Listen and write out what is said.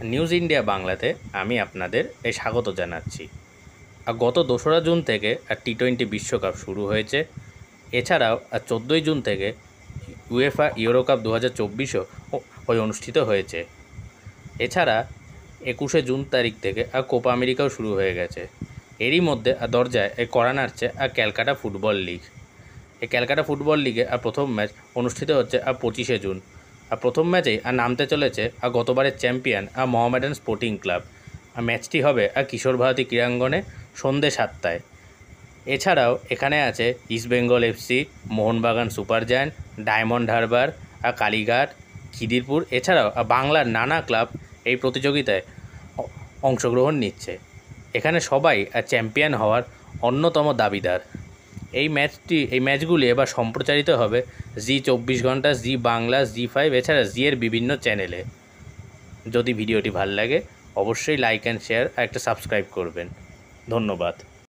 News India বাংলাতে আমি আপনাদের স্বাগত জানাচ্ছি। গত ২রা জুন থেকে টি-20 বিশ্বকাপ শুরু হয়েছে। এছাড়াও ১৪ই জুন থেকে উয়েফা ইউরো কাপ ২০২৪ও অনুষ্ঠিত হয়েছে। এছাড়া ২১শে জুন তারিখ থেকে কোপা আমেরিকাও শুরু হয়ে গেছে। এরই মধ্যে দরজায় কড়া নাড়ছে ক্যালকাটা ফুটবল লিগ। এই ক্যালকাটা ফুটবল লিগে প্রথম ম্যাচ অনুষ্ঠিত হচ্ছে ২৫শে জুন। প্রথম ম্যাচেই নামতে চলেছে গতবারের চ্যাম্পিয়ন মোহামেডান স্পোর্টিং ক্লাব। ম্যাচটি হবে কিশোর ভারতী ক্রীড়াঙ্গনে সন্ধ্যে ৭টায়। এছাড়াও এখানে আছে East Bengal FC, Mohun Bagan super giant, diamond Harbour, Kalighat, Khidirpur, এছাড়াও বাংলার নানা ক্লাব এই প্রতিযোগিতায় অংশগ্রহণ নিচ্ছে। এখানে সবাই চ্যাম্পিয়ন হওয়ার অন্যতম দাবিদার। এই ম্যাচগুলি এবার সম্প্রচারিত হবে জি24 ঘন্টা, জি বাংলা, জি5, এছাড়া জি এর বিভিন্ন চ্যানেলে। যদি ভিডিওটি ভালো লাগে অবশ্যই লাইক অ্যান্ড শেয়ার আর একটা সাবস্ক্রাইব করবেন। ধন্যবাদ।